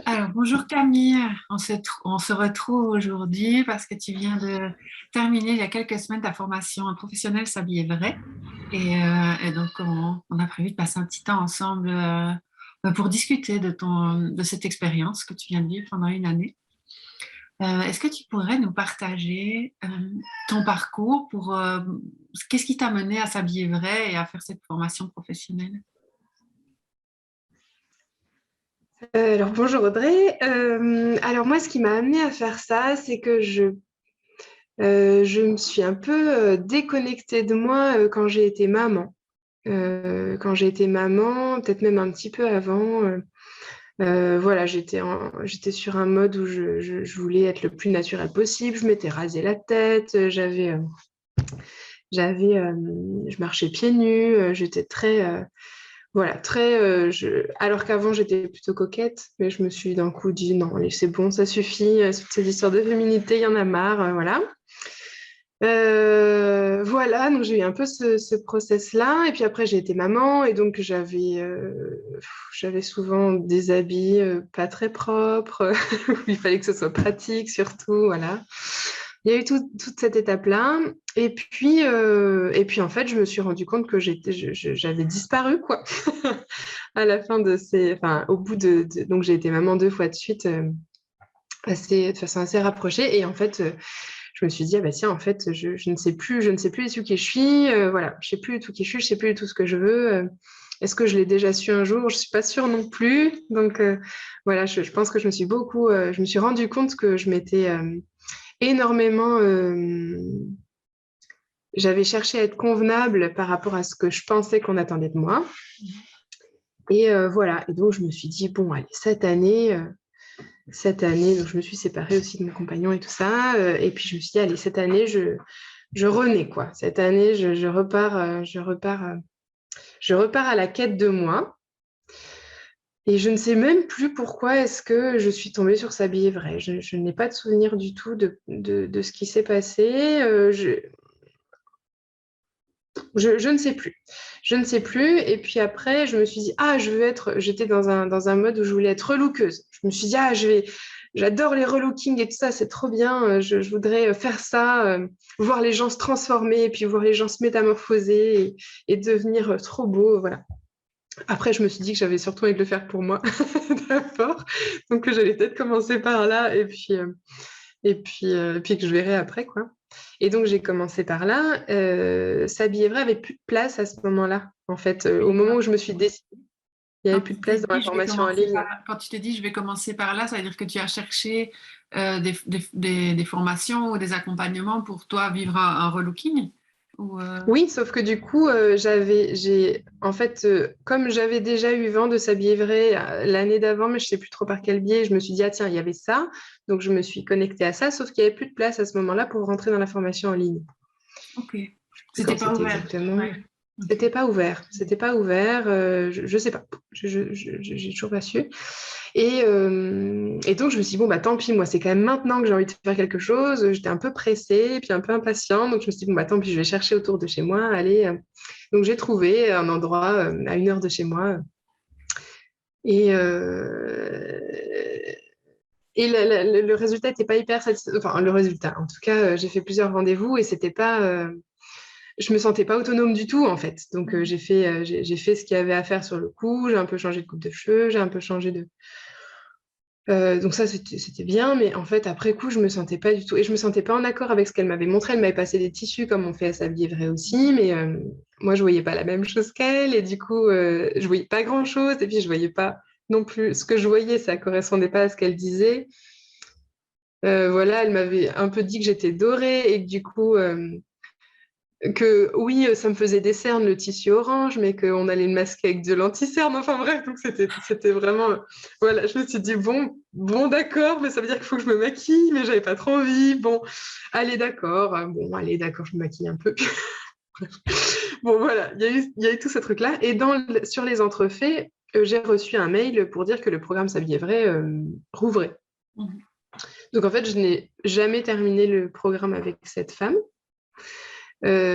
Alors, bonjour Camille, on se retrouve aujourd'hui parce que tu viens de terminer il y a quelques semaines ta formation professionnelle S'habiller vrai. Et donc, on a prévu de passer un petit temps ensemble pour discuter de cette expérience que tu viens de vivre pendant une année. Est-ce que tu pourrais nous partager ton parcours qu'est-ce qui t'a mené à S'habiller vrai et à faire cette formation professionnelle? Alors bonjour Audrey. Alors moi, ce qui m'a amenée à faire ça, c'est que je me suis un peu déconnectée de moi quand j'ai été maman. Quand j'ai été maman, peut-être même un petit peu avant. Voilà, j'étais sur un mode où je voulais être le plus naturel possible. Je m'étais rasé la tête, je marchais pieds nus, j'étais très voilà, alors qu'avant j'étais plutôt coquette, mais je me suis d'un coup dit non, allez, c'est bon, ça suffit, toutes ces histoires de féminité, il y en a marre, voilà. Voilà, donc j'ai eu un peu ce process-là, et puis après j'ai été maman, et donc j'avais souvent des habits pas très propres, où il fallait que ce soit pratique surtout, voilà. Il y a eu toute cette étape-là. Et puis, en fait, je me suis rendu compte que j'avais disparu, quoi. À la fin enfin, au bout donc j'ai été maman 2 fois de suite, de façon assez rapprochée. Et en fait, je me suis dit, ah bah tiens, en fait, je ne sais plus, du tout qui je suis. Voilà, je sais plus du tout qui je suis, je sais plus du tout ce que je veux. Est-ce que je l'ai déjà su un jour? Je suis pas sûre non plus. Donc, voilà, je pense que je me suis rendu compte que je m'étais énormément. J'avais cherché à être convenable par rapport à ce que je pensais qu'on attendait de moi. Et voilà. Et donc, je me suis dit, bon, allez, cette année, donc je me suis séparée aussi de mon compagnon et tout ça. Et puis, je me suis dit, allez, cette année, je renais, quoi. Cette année, je repars à la quête de moi. Et je ne sais même plus pourquoi est-ce que je suis tombée sur S'habiller vrai. Je n'ai pas de souvenir du tout de ce qui s'est passé. Je ne sais plus. Je ne sais plus. Et puis après, je me suis dit, ah, j'étais dans un mode où je voulais être relookeuse. Je me suis dit, ah, j'adore les relookings et tout ça, c'est trop bien. Je voudrais faire ça, voir les gens se transformer et puis voir les gens se métamorphoser et devenir trop beau. Voilà. Après, je me suis dit que j'avais surtout envie de le faire pour moi d'abord. Donc, que j'allais peut-être commencer par là et puis que je verrai après, quoi. Et donc, j'ai commencé par là. S'habiller vrai avait plus de place à ce moment-là. En fait, au moment où je me suis décidée, il n'y avait plus de place dans la formation en ligne. Quand tu te dis je vais commencer par là, ça veut dire que tu as cherché des formations ou des accompagnements pour toi vivre un relooking ou. Oui, sauf que du coup, en fait, comme j'avais déjà eu vent de S'habiller vrai l'année d'avant, mais je sais plus trop par quel biais, je me suis dit, ah tiens, il y avait ça. Donc, je me suis connectée à ça, sauf qu'il n'y avait plus de place à ce moment-là pour rentrer dans la formation en ligne. Ok. Quand C'était pas c'était ouvert. exactement. Ouais. Ok. C'était pas ouvert. C'était pas ouvert. Je sais pas. J'ai toujours pas su. Et donc, je me suis dit, bon, bah tant pis, moi, c'est quand même maintenant que j'ai envie de faire quelque chose. J'étais un peu pressée et puis un peu impatiente. Donc, je me suis dit, bon, bah tant pis, je vais chercher autour de chez moi. Allez. Donc, j'ai trouvé un endroit à 1 heure de chez moi. Et, euh, et le résultat n'était pas hyper satisfaisant. Enfin, le résultat. En tout cas, j'ai fait plusieurs rendez-vous et c'était pas. Je me sentais pas autonome du tout en fait. Donc j'ai fait ce qu'il y avait à faire sur le coup. J'ai un peu changé de coupe de cheveux, j'ai un peu changé de. Donc ça c'était bien, mais en fait après coup je me sentais pas du tout et je me sentais pas en accord avec ce qu'elle m'avait montré. Elle m'avait passé des tissus comme on fait à S'habiller vrai aussi, mais moi je voyais pas la même chose qu'elle et du coup je voyais pas grand chose et puis je voyais pas non plus ce que je voyais, ça correspondait pas à ce qu'elle disait. Voilà, elle m'avait un peu dit que j'étais dorée et que du coup que oui, ça me faisait des cernes le tissu orange, mais qu'on allait le masquer avec de l'anti-cerne. Enfin bref, donc c'était vraiment. Voilà, je me suis dit, bon, d'accord, mais ça veut dire qu'il faut que je me maquille, mais j'avais pas trop envie. Bon, allez, d'accord. Bon, allez, d'accord, je me maquille un peu. Bon, voilà, il y a eu tout ce truc-là. Et sur les entrefaits, j'ai reçu un mail pour dire que le programme S'habiller vrai rouvrait. Mhm. Donc en fait, je n'ai jamais terminé le programme avec cette femme.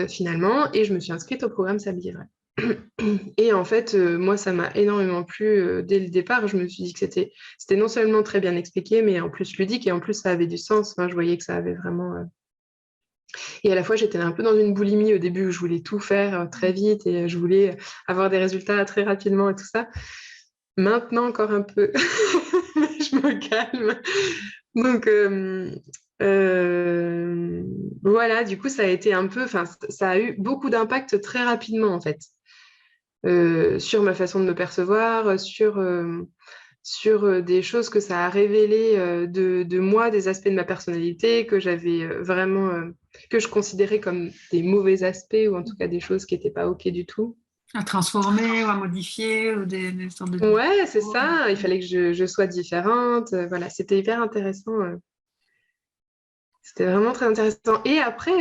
Finalement, et je me suis inscrite au programme S'habiller vrai. Et en fait, moi, ça m'a énormément plu dès le départ. Je me suis dit que c'était non seulement très bien expliqué, mais en plus ludique et en plus ça avait du sens. Enfin, je voyais que ça avait vraiment. Et à la fois, j'étais un peu dans une boulimie au début où je voulais tout faire très vite et je voulais avoir des résultats très rapidement et tout ça. Maintenant, encore un peu, je me calme. Donc, voilà, du coup, ça a été un peu, enfin, ça a eu beaucoup d'impact très rapidement, en fait, sur ma façon de me percevoir, sur des choses que ça a révélé de moi, des aspects de ma personnalité que j'avais vraiment, que je considérais comme des mauvais aspects ou en tout cas des choses qui n'étaient pas OK du tout. À transformer ou à modifier ou des sortes de Ouais, c'est défauts. ça, il fallait que je sois différente. Voilà, c'était hyper intéressant. C'était vraiment très intéressant. Et après,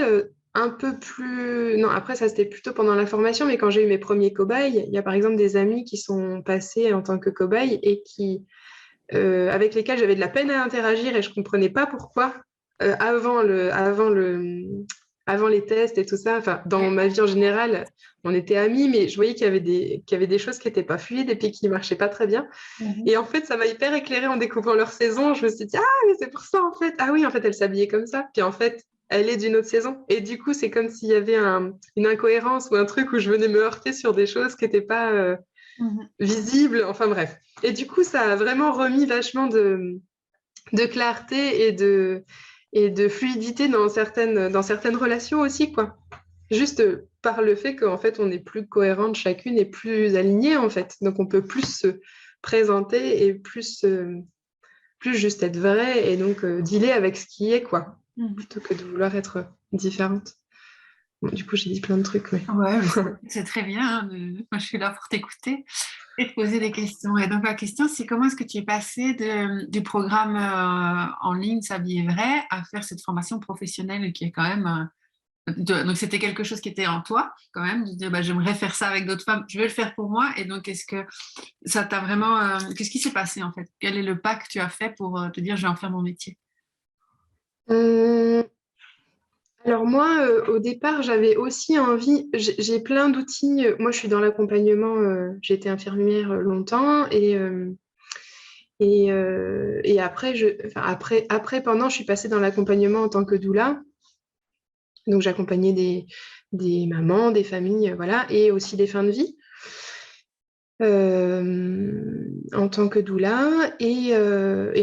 un peu plus... Non, après, ça, c'était plutôt pendant la formation, mais quand j'ai eu mes premiers cobayes, il y a par exemple des amis qui sont passés en tant que cobayes et avec lesquels j'avais de la peine à interagir et je ne comprenais pas pourquoi avant les tests et tout ça. Enfin, dans ma vie en général, on était amis, mais je voyais qu'il y avait des choses qui n'étaient pas fluides et puis qui ne marchaient pas très bien. Et en fait, ça m'a hyper éclairée en découvrant leur saison. Je me suis dit, ah, mais c'est pour ça, en fait. Ah oui, en fait, elle s'habillait comme ça. Puis en fait, elle est d'une autre saison. Et du coup, c'est comme s'il y avait une incohérence ou un truc où je venais me heurter sur des choses qui n'étaient pas visibles. Enfin bref. Et du coup, ça a vraiment remis vachement de clarté et de fluidité dans certaines relations aussi, quoi. Juste par le fait qu'en fait, on est plus cohérente chacune et plus alignée, en fait. Donc, on peut plus se présenter et plus juste être vrai et donc dealer avec ce qui est, quoi, plutôt que de vouloir être différente. Bon, du coup, j'ai dit plein de trucs, mais... Ouais, mais c'est très bien. Moi, je suis là pour t'écouter et te poser des questions. Et donc, la question, c'est comment est-ce que tu es passé du programme en ligne S'habiller vrai à faire cette formation professionnelle qui est quand même. Donc, c'était quelque chose qui était en toi, quand même, de dire, bah, j'aimerais faire ça avec d'autres femmes, je vais le faire pour moi. Et donc, est-ce que ça t'a vraiment. Qu'est-ce qui s'est passé, en fait? Quel est le pas que tu as fait pour te dire, je vais en faire mon métier? Hum, Alors moi, au départ, j'avais aussi envie, j'ai plein d'outils. Moi, je suis dans l'accompagnement, j'ai été infirmière longtemps et après, enfin, après, pendant, je suis passée dans l'accompagnement en tant que doula. Donc, j'accompagnais des mamans, des familles, voilà, et aussi des fins de vie en tant que doula et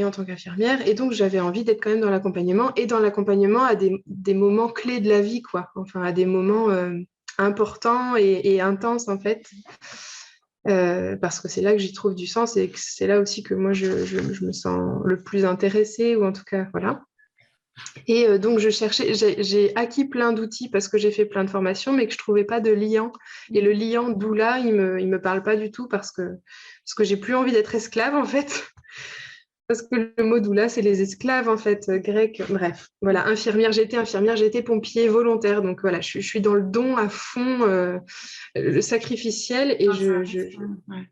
en tant qu'infirmière. Et donc, j'avais envie d'être quand même dans l'accompagnement et dans l'accompagnement à des moments clés de la vie, quoi. Enfin, à des moments importants et intenses, en fait. Parce que c'est là que j'y trouve du sens et que c'est là aussi que moi, je me sens le plus intéressée, ou en tout cas, voilà. Et donc, j'ai acquis plein d'outils parce que j'ai fait plein de formations, mais que je ne trouvais pas de liant. Et le liant doula, il me parle pas du tout parce que j'ai plus envie d'être esclave, en fait. Parce que le mot doula, c'est les esclaves, en fait, grecs. Bref, voilà, infirmière, j'ai été pompier volontaire. Donc voilà, je suis dans le don à fond, le sacrificiel, et Dans le service, ouais.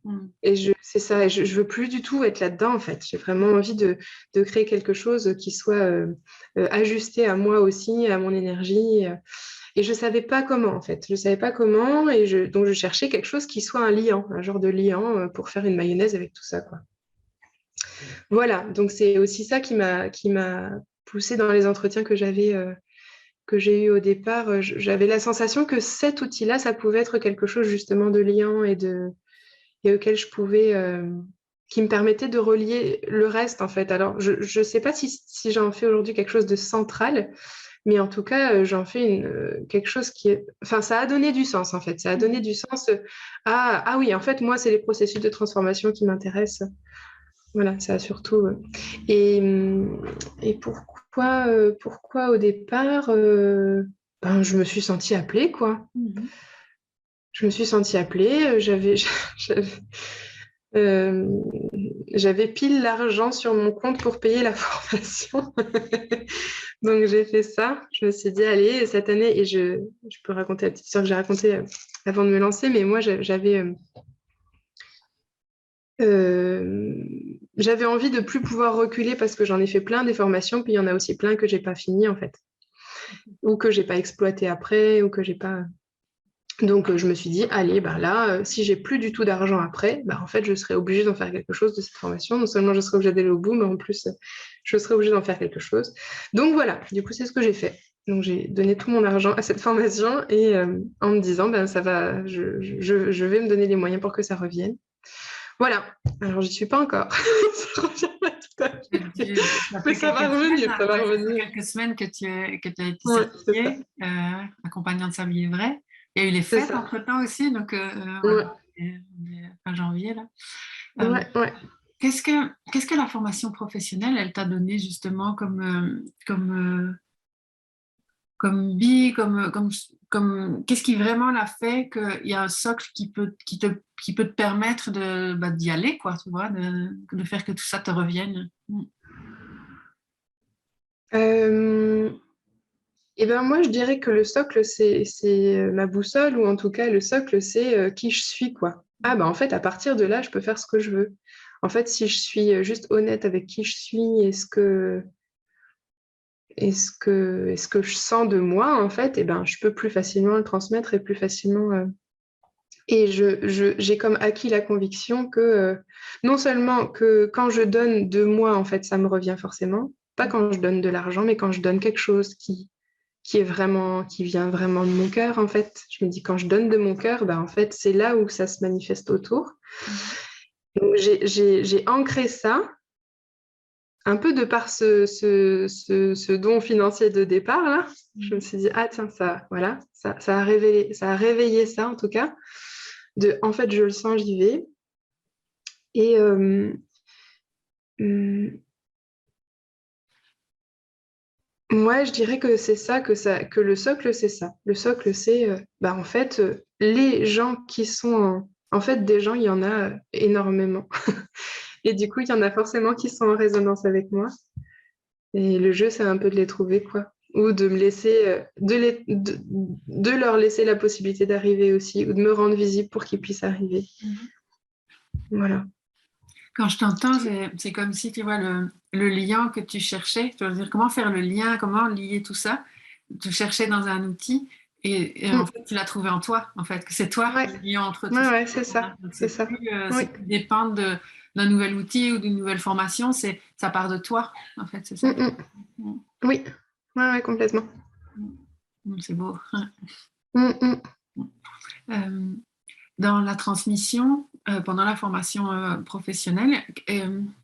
c'est ça, et je veux plus du tout être là-dedans, en fait. J'ai vraiment envie de créer quelque chose qui soit ajusté à moi aussi, à mon énergie. Et je savais pas comment, en fait. Je savais pas comment, et donc je cherchais quelque chose qui soit un liant, un genre de liant pour faire une mayonnaise avec tout ça, quoi. Voilà, donc c'est aussi ça qui m'a poussée dans les entretiens que j'ai eu au départ. J'avais la sensation que cet outil-là, ça pouvait être quelque chose justement de liant et auquel je pouvais, qui me permettait de relier le reste, en fait. Alors, je ne sais pas si j'en fais aujourd'hui quelque chose de central, mais en tout cas, j'en fais quelque chose qui est... Enfin, ça a donné du sens, en fait. Ça a donné du sens ah oui, en fait, moi, c'est les processus de transformation qui m'intéressent. Voilà, ça a surtout... et pourquoi au départ ben, je me suis sentie appelée, quoi. Je me suis sentie appelée, euh, j'avais pile l'argent sur mon compte pour payer la formation. Donc j'ai fait ça. Je me suis dit, allez, cette année, et je peux raconter la petite histoire que j'ai racontée avant de me lancer, mais moi j'avais envie de plus pouvoir reculer parce que j'en ai fait plein des formations, puis il y en a aussi plein que j'ai pas fini, en fait, ou que j'ai pas exploité après, ou que j'ai pas... Donc, je me suis dit, allez, bah là, si j'ai plus du tout d'argent après, bah, en fait, je serai obligée d'en faire quelque chose de cette formation. Non seulement je serai obligée d'aller au bout, mais en plus, je serai obligée d'en faire quelque chose. Donc, voilà, du coup, c'est ce que j'ai fait. Donc, j'ai donné tout mon argent à cette formation et en me disant, ben, ça va, je vais me donner les moyens pour que ça revienne. Voilà. Alors, j'y suis pas encore. Ça reviendra tout à fait. Ça Mais fait ça quelques va revenir, semaines, ça va ouais, ça fait revenir. quelques semaines que tu as été Ouais, c'est ça. certifiée accompagnant de sablier vrai. Il y a eu les C'est fêtes ça. entre-temps aussi, donc voilà, Ouais, on est fin janvier là. Euh, ouais, ouais. qu'est-ce que la formation professionnelle, elle t'a donné justement comme qu'est-ce qui vraiment l'a fait qu'il y a un socle qui peut te permettre d'y aller, quoi, tu vois, de faire que tout ça te revienne. Euh, Eh ben moi, je dirais que le socle, c'est ma boussole, ou en tout cas, le socle, c'est qui je suis, quoi. Ah ben en fait, à partir de là, je peux faire ce que je veux. En fait, si je suis juste honnête avec qui je suis et ce que je sens de moi, en fait, eh ben, je peux plus facilement le transmettre et plus facilement. Et j'ai comme acquis la conviction que non seulement que quand je donne de moi, en fait, ça me revient forcément, pas quand je donne de l'argent, mais quand je donne quelque chose qui vient vraiment de mon cœur, en fait. Je me dis, quand je donne de mon cœur, bah, en fait, c'est là où ça se manifeste autour. Donc, j'ai ancré ça, un peu de par ce don financier de départ, là. Je me suis dit, ah tiens, ça, voilà, ça a réveillé ça, en tout cas. En fait, je le sens, j'y vais. Et hum, moi, je dirais que c'est ça, que le socle, c'est ça. Le socle, c'est, bah, en fait, les gens qui sont en fait, des gens, il y en a énormément. Et du coup, il y en a forcément qui sont en résonance avec moi. Et le jeu, c'est un peu de les trouver, quoi. Ou de me laisser, de leur laisser la possibilité d'arriver aussi, ou de me rendre visible pour qu'ils puissent arriver. Voilà. Quand je t'entends, c'est comme si tu vois le lien que tu cherchais, tu veux dire comment faire le lien, comment lier tout ça. Tu cherchais dans un outil et en Mm. fait tu l'as trouvé en toi, en fait, que c'est toi Ouais, le lien entre tout ouais, ça. ouais, c'est ça. Donc C'est ça. Oui, c'est plus dépendre d'un nouvel outil ou d'une nouvelle formation, ça part de toi, en fait, c'est Mm, ça. mm. Oui, ouais, ouais, complètement. C'est beau. Mm, mm. Euh, dans la transmission, pendant la formation professionnelle,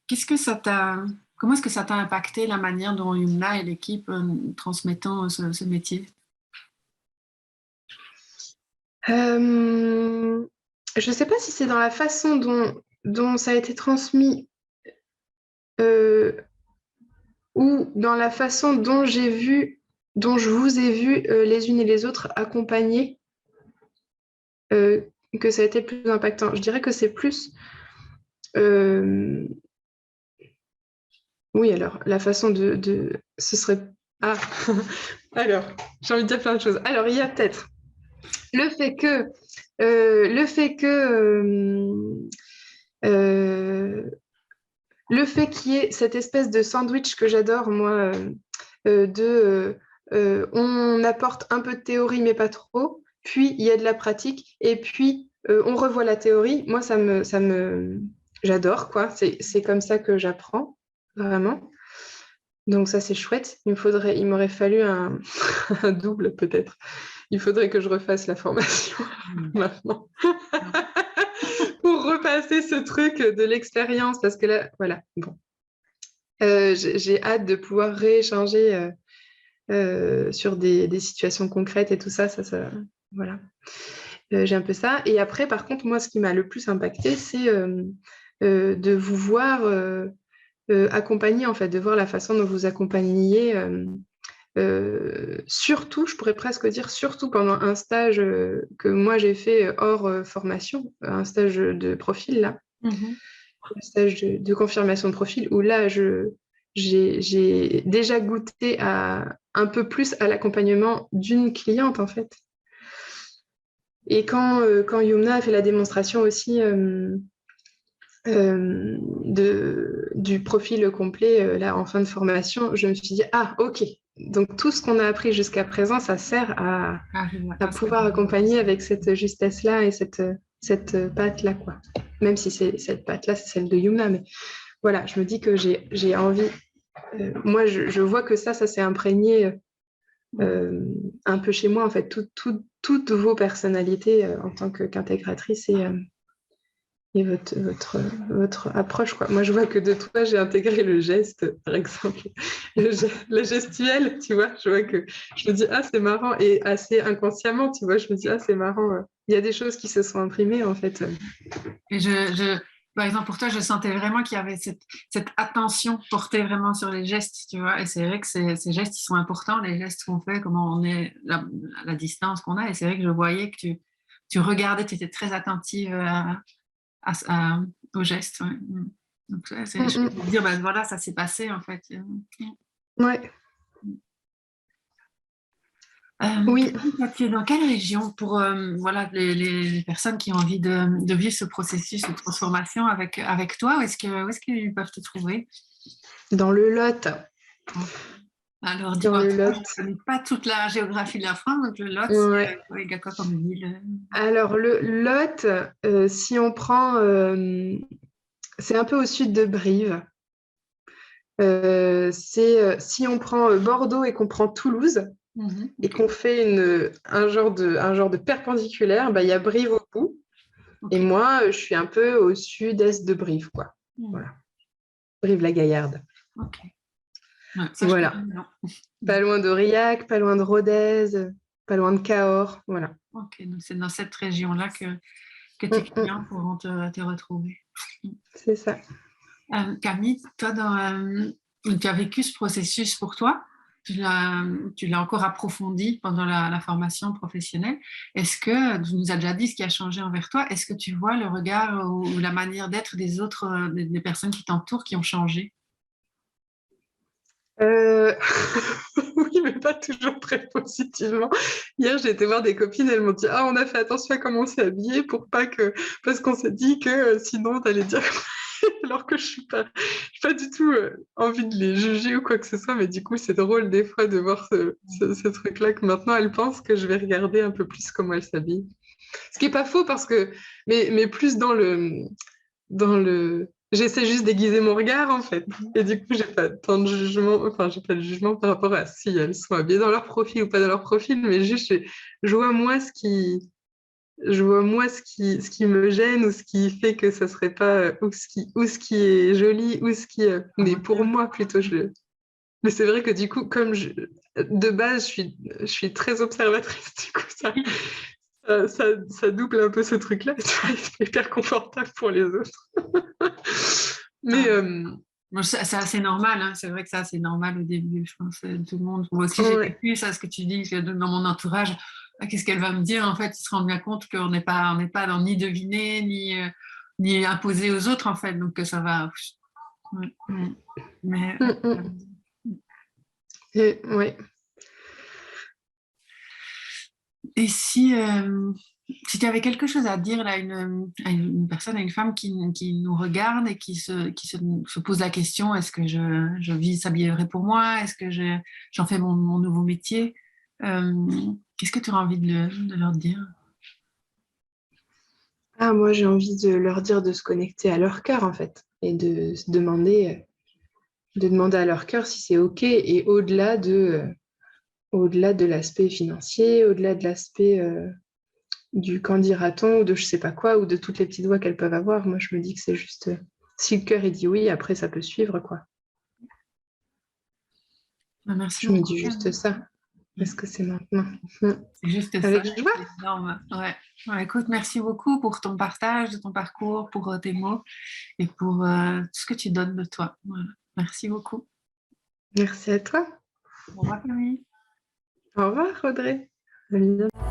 qu'est-ce que ça t'a, comment est-ce que ça t'a impacté la manière dont Yumna et l'équipe transmettant ce métier? Je ne sais pas si c'est dans la façon dont ça a été transmis euh, ou dans la façon dont je vous ai vu les unes et les autres accompagner, euh, que ça a été le plus impactant. Je dirais que c'est plus... euh, oui, alors, la façon ce serait... Ah, alors, j'ai envie de dire plein de choses. Alors, il y a peut-être le fait que... le fait que... le fait qu'il y ait cette espèce de sandwich que j'adore, moi, on apporte un peu de théorie, mais pas trop, puis il y a de la pratique, et puis on revoit la théorie. Moi, j'adore, quoi. C'est comme ça que j'apprends, vraiment. Donc ça, c'est chouette. Il m'aurait fallu un double, peut-être. Il faudrait que je refasse la formation maintenant pour repasser ce truc de l'expérience, parce que là, voilà, bon. J'ai hâte de pouvoir rééchanger sur des situations concrètes et tout ça, voilà. J'ai un peu ça. Et après, par contre, moi, ce qui m'a le plus impacté, c'est de vous voir accompagner, en fait, de voir la façon dont vous accompagniez, surtout, je pourrais presque dire, surtout pendant un stage que moi j'ai fait hors formation, un stage de profil, là, Mhm. un stage de confirmation de profil, où là, j'ai déjà goûté un peu plus à l'accompagnement d'une cliente, en fait. Et quand Yumna a fait la démonstration aussi du profil complet là, en fin de formation, je me suis dit, ah, ok, donc tout ce qu'on a appris jusqu'à présent, ça sert à pouvoir accompagner avec cette justesse-là et cette patte-là, quoi. Même si cette patte-là, c'est celle de Yumna, mais voilà, je me dis que j'ai envie. Moi, je vois que ça s'est imprégné un peu chez moi, en fait, toutes vos personnalités en tant qu'intégratrice et votre approche, quoi. Moi, je vois que de toi, j'ai intégré le geste, par exemple, le gestuel, tu vois. Je vois que je me dis, ah, c'est marrant, et assez inconsciemment, tu vois, je me dis, ah, c'est marrant. Il y a des choses qui se sont imprimées, en fait. Et par exemple, pour toi, je sentais vraiment qu'il y avait cette attention portée vraiment sur les gestes, tu vois. Et c'est vrai que ces gestes, ils sont importants, les gestes qu'on fait, comment on est, la distance qu'on a. Et c'est vrai que je voyais que tu regardais, tu étais très attentive aux gestes. Ouais. Donc, je peux te dire, ben, voilà, ça s'est passé, en fait. Ouais. Oui. Tu es dans quelle région pour voilà, les personnes qui ont envie de vivre ce processus de transformation avec toi? Où est-ce qu'ils peuvent te trouver? Dans le Lot. Alors, Dans dis-moi, le je Lot. ne connais pas toute la géographie de la France, donc le Lot, Ouais. il y a quoi comme ville? Alors, le Lot, si on prend, c'est un peu au sud de Brive. Si on prend Bordeaux et qu'on prend Toulouse et qu'on fait un genre de perpendiculaire, bah, il y a Brive au bout. Et moi, je suis un peu au sud-est de Brive, quoi. Voilà. Brive-la-Gaillarde. Ok. Ouais, ça, voilà. non. Pas loin d'Aurillac, pas loin de Rodez, pas loin de Cahors, voilà. Ok, donc c'est dans cette région-là que tes clients pourront te retrouver. C'est ça. Camille, toi, tu as vécu ce processus pour toi, tu l'as encore approfondi pendant la formation professionnelle. Est-ce que, tu nous as déjà dit ce qui a changé envers toi, est-ce que tu vois le regard ou la manière d'être des autres, des personnes qui t'entourent qui ont changé? Oui, mais pas toujours très positivement. Hier, j'ai été voir des copines, elles m'ont dit, ah, on a fait attention à comment on s'est habillé parce qu'on s'est dit que sinon, t'allais dire alors que je suis pas du tout envie de les juger ou quoi que ce soit, mais du coup, c'est drôle des fois de voir ce truc-là que maintenant, elles pensent que je vais regarder un peu plus comment elles s'habillent. Ce qui est pas faux parce que, mais plus dans le, j'essaie juste d'aiguiser mon regard en fait. Et du coup, j'ai pas tant de jugement, enfin, j'ai pas de jugement par rapport à si elles sont habillées dans leur profil ou pas dans leur profil, mais juste, je vois moi ce qui me gêne ou ce qui fait que ça serait pas, ou ce qui est joli, ou ce qui, mais pour moi plutôt, mais c'est vrai que du coup, de base, je suis très observatrice, du coup, ça double un peu ce truc-là, c'est hyper confortable pour les autres. Mais c'est assez normal, hein. C'est vrai que ça, c'est normal au début, je pense. Tout le monde, moi aussi, j'ai vécu ça, ce que tu dis, que dans mon entourage, qu'est-ce qu'elle va me dire? En fait, ils se rendent bien compte qu'on n'est pas dans ni deviner, ni imposer aux autres, en fait. Donc, ça va. Mais, ouais. Et si tu avais quelque chose à dire là, à une personne, à une femme qui nous regarde et qui se pose la question, est-ce que je vis s'habiller vrai pour moi? Est-ce que j'en fais mon nouveau métier? Qu'est-ce que tu auras envie de leur dire? Ah, moi, j'ai envie de leur dire de se connecter à leur cœur, en fait, et de demander à leur cœur si c'est OK, et au-delà de l'aspect financier, au-delà de l'aspect du qu'en dira-t-on, ou de je sais pas quoi, ou de toutes les petites voix qu'elles peuvent avoir. Moi, je me dis que c'est juste, si le cœur il dit oui, après ça peut suivre, quoi. Merci Je me beaucoup. dis juste ça. Est-ce que c'est maintenant? C'est juste ça. Avec joie. C'est énorme. Ouais. Ouais, écoute, merci beaucoup pour ton partage de ton parcours, pour tes mots et pour tout ce que tu donnes de toi. Voilà. Merci beaucoup. Merci à toi. Au revoir, Camille. Au revoir, Audrey. À bientôt.